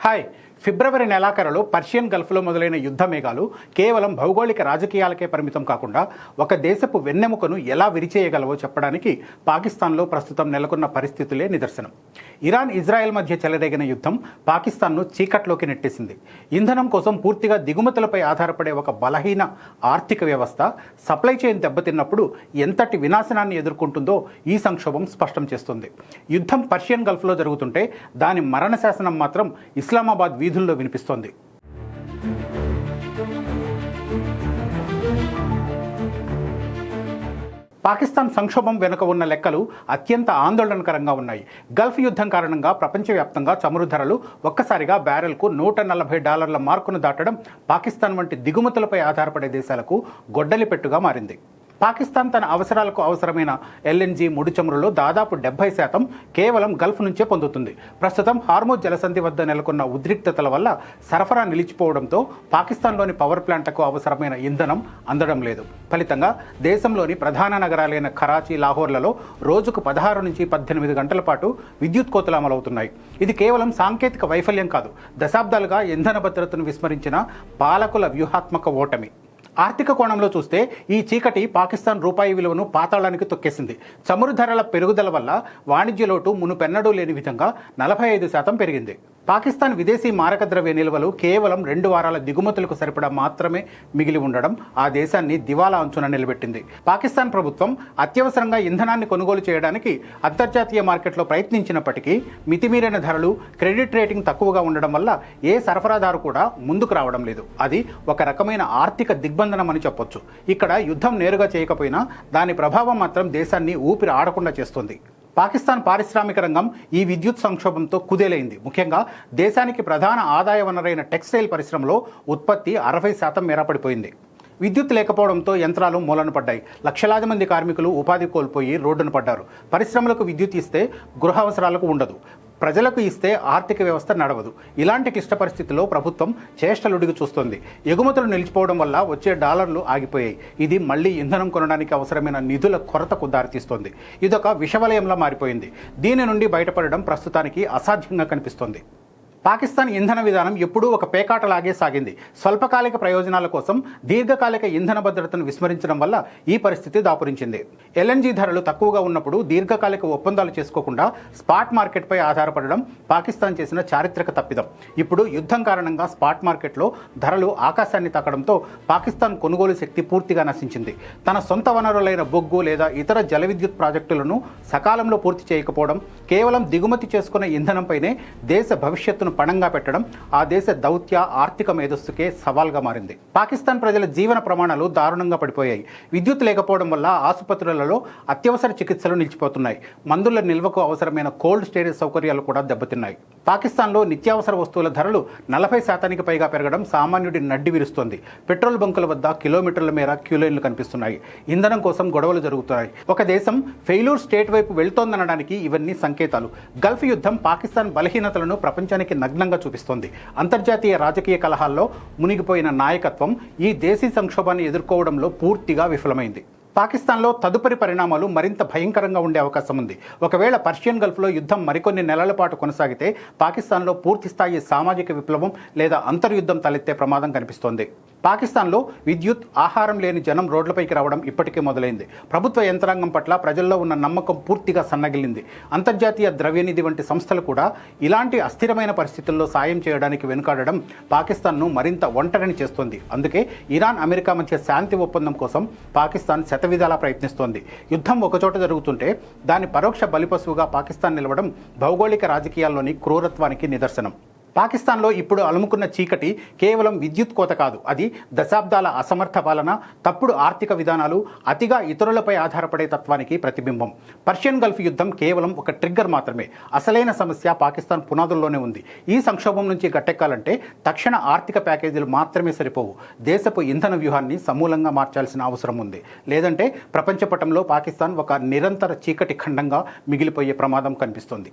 Hi. ఫిబ్రవరి నెలాఖరులో Persian గల్ఫ్లో మొదలైన యుద్ధ మేఘాలు కేవలం భౌగోళిక రాజకీయాలకే పరిమితం కాకుండా ఒక దేశపు వెన్నెముకను ఎలా విరిచేయగలవో చెప్పడానికి పాకిస్తాన్లో ప్రస్తుతం నెలకొన్న పరిస్థితులే నిదర్శనం. ఇరాన్ ఇజ్రాయెల్ మధ్య చెలరేగిన యుద్ధం పాకిస్తాన్ను చీకట్లోకి నెట్టేసింది. ఇంధనం కోసం పూర్తిగా దిగుమతులపై ఆధారపడే ఒక బలహీన ఆర్థిక వ్యవస్థ సప్లై చైన్ దెబ్బతిన్నప్పుడు ఎంతటి వినాశనాన్ని ఎదుర్కొంటుందో ఈ సంక్షోభం స్పష్టం చేస్తుంది. యుద్ధం పర్షియన్ గల్ఫ్లో జరుగుతుంటే దాని మరణ శాసనం మాత్రం ఇస్లామాబాద్ వీధుల్లో వినిపిస్తోంది. పాకిస్తాన్ సంక్షోభం వెనుక ఉన్న లెక్కలు అత్యంత ఆందోళనకరంగా ఉన్నాయి. గల్ఫ్ యుద్ధం కారణంగా ప్రపంచవ్యాప్తంగా చమురు ధరలు ఒక్కసారిగా బ్యారెల్కు $140 మార్కును దాటడం పాకిస్తాన్ వంటి దిగుమతులపై ఆధారపడే దేశాలకు గొడ్డలి పెట్టుగా మారింది. పాకిస్తాన్ తన అవసరాలకు అవసరమైన ఎల్ఎన్జీ ముడి చమురులో దాదాపు 70% కేవలం గల్ఫ్ నుంచే పొందుతుంది. ప్రస్తుతం హార్మోజ్ జలసంధి వద్ద నెలకొన్న ఉద్రిక్తతల వల్ల సరఫరా నిలిచిపోవడంతో పాకిస్తాన్లోని పవర్ ప్లాంట్లకు అవసరమైన ఇంధనం అందడం లేదు. ఫలితంగా దేశంలోని ప్రధాన నగరాలైన కరాచీ, లాహోర్లలో రోజుకు 16 నుంచి 18 గంటల పాటు విద్యుత్ కోతలు అమలవుతున్నాయి. ఇది కేవలం సాంకేతిక వైఫల్యం కాదు, దశాబ్దాలుగా ఇంధన భద్రతను విస్మరించిన పాలకుల వ్యూహాత్మక ఓటమి. ఆర్థిక కోణంలో చూస్తే ఈ చీకటి పాకిస్తాన్ రూపాయి విలువను పాతాళానికి తొక్కేసింది. చమురు ధరల పెరుగుదల వల్ల వాణిజ్య లోటు మునుపెన్నడూ లేని విధంగా 45% పెరిగింది. పాకిస్తాన్ విదేశీ మారక ద్రవ్య నిల్వలు కేవలం 2 వారాల దిగుమతులకు సరిపడా మాత్రమే మిగిలి ఉండడం ఆ దేశాన్ని దివాలా అంచున నిలబెట్టింది. పాకిస్తాన్ ప్రభుత్వం అత్యవసరంగా ఇంధనాన్ని కొనుగోలు చేయడానికి అంతర్జాతీయ మార్కెట్లో ప్రయత్నించినప్పటికీ మితిమీరిన ధరలు, క్రెడిట్ రేటింగ్ తక్కువగా ఉండడం వల్ల ఏ సరఫరాదారు కూడా ముందుకు రావడం లేదు. అది ఒక రకమైన ఆర్థిక దిగ్బంధనం అని చెప్పొచ్చు. ఇక్కడ యుద్ధం నేరుగా చేయకపోయినా దాని ప్రభావం మాత్రం దేశాన్ని ఊపిరి ఆడకుండా చేస్తుంది. పాకిస్తాన్ పారిశ్రామిక రంగం ఈ విద్యుత్ సంక్షోభంతో కుదేలైంది. ముఖ్యంగా దేశానికి ప్రధాన ఆదాయ వనరైన టెక్స్టైల్ పరిశ్రమలో ఉత్పత్తి 60% మేర పడిపోయింది. విద్యుత్ లేకపోవడంతో యంత్రాలు మూలన పడ్డాయి. లక్షలాది మంది కార్మికులు ఉపాధి కోల్పోయి రోడ్డున పడ్డారు. పరిశ్రమలకు విద్యుత్ ఇస్తే గృహ అవసరాలకు ఉండదు, ప్రజలకు ఇస్తే ఆర్థిక వ్యవస్థ నడవదు. ఇలాంటి క్లిష్ట పరిస్థితుల్లో ప్రభుత్వం చేష్టలుడిగి చూస్తోంది. ఎగుమతులు నిలిచిపోవడం వల్ల వచ్చే డాలర్లు ఆగిపోయాయి. ఇది మళ్లీ ఇంధనం కొనడానికి అవసరమైన నిధుల కొరతకు దారితీస్తోంది. ఇదొక విషవలయంలా మారిపోయింది. దీని నుండి బయటపడడం ప్రస్తుతానికి అసాధ్యంగా కనిపిస్తోంది. పాకిస్తాన్ ఇంధన విధానం ఎప్పుడూ ఒక పేకాటలాగే సాగింది. స్వల్పకాలిక ప్రయోజనాల కోసం దీర్ఘకాలిక ఇంధన భద్రతను విస్మరించడం వల్ల ఈ పరిస్థితి దాపురించింది. ఎల్ఎన్జీ ధరలు తక్కువగా ఉన్నప్పుడు దీర్ఘకాలిక ఒప్పందాలు చేసుకోకుండా స్పాట్ మార్కెట్పై ఆధారపడడం పాకిస్తాన్ చేసిన చారిత్రక తప్పిదం. ఇప్పుడు యుద్ధం కారణంగా స్పాట్ మార్కెట్లో ధరలు ఆకాశాన్ని తాకడంతో పాకిస్తాన్ కొనుగోలు శక్తి పూర్తిగా నశించింది. తన సొంత వనరులైన బొగ్గు లేదా ఇతర జల విద్యుత్ ప్రాజెక్టులను సకాలంలో పూర్తి చేయకపోవడం, కేవలం దిగుమతి చేసుకున్న ఇంధనంపైనే దేశ భవిష్యత్తును పణంగా పెట్టడం ఆ దేశ దౌత్య ఆర్థిక మేధస్సుకే సవాల్గా మారింది. పాకిస్తాన్ ప్రజల జీవన ప్రమాణాలు దారుణంగా పడిపోయాయి. విద్యుత్ లేకపోవడం వల్ల ఆసుపత్రులలో అత్యవసర చికిత్సలు నిలిచిపోతున్నాయి. మందుల నిల్వకు అవసరమైన కోల్డ్ స్టోరేజ్ సౌకర్యాలు కూడా దెబ్బతిన్నాయి. పాకిస్తాన్లో నిత్యావసర వస్తువుల ధరలు 40% పైగా పెరగడం సామాన్యుడి నడ్డి విరుస్తోంది. పెట్రోల్ బంకుల వద్ద కిలోమీటర్ల మేర క్యూలైన్లు కనిపిస్తున్నాయి. ఇంధనం కోసం గొడవలు జరుగుతున్నాయి. ఒక దేశం ఫెయిల్యూర్ స్టేట్ వైపు వెళ్తోందనడానికి ఇవన్నీ సంకేతాలు. గల్ఫ్ యుద్ధం పాకిస్తాన్ బలహీనతలను ప్రపంచానికి నగ్నంగా చూపిస్తోంది. అంతర్జాతీయ రాజకీయ కలహాల్లో మునిగిపోయిన నాయకత్వం ఈ దేశీ సంక్షోభాన్ని ఎదుర్కోవడంలో పూర్తిగా విఫలమైంది. పాకిస్తాన్లో తదుపరి పరిణామాలు మరింత భయంకరంగా ఉండే అవకాశం ఉంది. ఒకవేళ పర్షియన్ గల్ఫ్లో యుద్ధం మరికొన్ని నెలల పాటు కొనసాగితే పాకిస్తాన్లో పూర్తిస్థాయి సామాజిక విప్లవం లేదా అంతర్యుద్ధం తలెత్తే ప్రమాదం కనిపిస్తోంది. పాకిస్తాన్లో విద్యుత్, ఆహారం లేని జనం రోడ్లపైకి రావడం ఇప్పటికే మొదలైంది. ప్రభుత్వ యంత్రాంగం పట్ల ప్రజల్లో ఉన్న నమ్మకం పూర్తిగా సన్నగిల్లింది. అంతర్జాతీయ ద్రవ్యనిధి వంటి సంస్థలు కూడా ఇలాంటి అస్థిరమైన పరిస్థితుల్లో సాయం చేయడానికి వెనుకాడడం పాకిస్తాన్ను మరింత ఒంటరిని చేస్తోంది. అందుకే ఇరాన్, అమెరికా మధ్య శాంతి ఒప్పందం కోసం పాకిస్తాన్ శతవిధాలా ప్రయత్నిస్తోంది. యుద్ధం ఒకచోట జరుగుతుంటే దాని పరోక్ష బలిపశువుగా పాకిస్తాన్ నిలవడం భౌగోళిక రాజకీయాల్లోని క్రూరత్వానికి నిదర్శనం. పాకిస్తాన్లో ఇప్పుడు అలుముకున్న చీకటి కేవలం విద్యుత్ కోత కాదు, అది దశాబ్దాల అసమర్థ పాలన, తప్పుడు ఆర్థిక విధానాలు, అతిగా ఇతరులపై ఆధారపడే తత్వానికి ప్రతిబింబం. పర్షియన్ గల్ఫ్ యుద్ధం కేవలం ఒక ట్రిగ్గర్ మాత్రమే. అసలైన సమస్య పాకిస్తాన్ పునాదుల్లోనే ఉంది. ఈ సంక్షోభం నుంచి గట్టెక్కాలంటే తక్షణ ఆర్థిక ప్యాకేజీలు మాత్రమే సరిపోవు. దేశపు ఇంధన వ్యూహాన్ని సమూలంగా మార్చాల్సిన అవసరం ఉంది. లేదంటే ప్రపంచ పటంలో పాకిస్తాన్ ఒక నిరంతర చీకటి ఖండంగా మిగిలిపోయే ప్రమాదం కనిపిస్తుంది.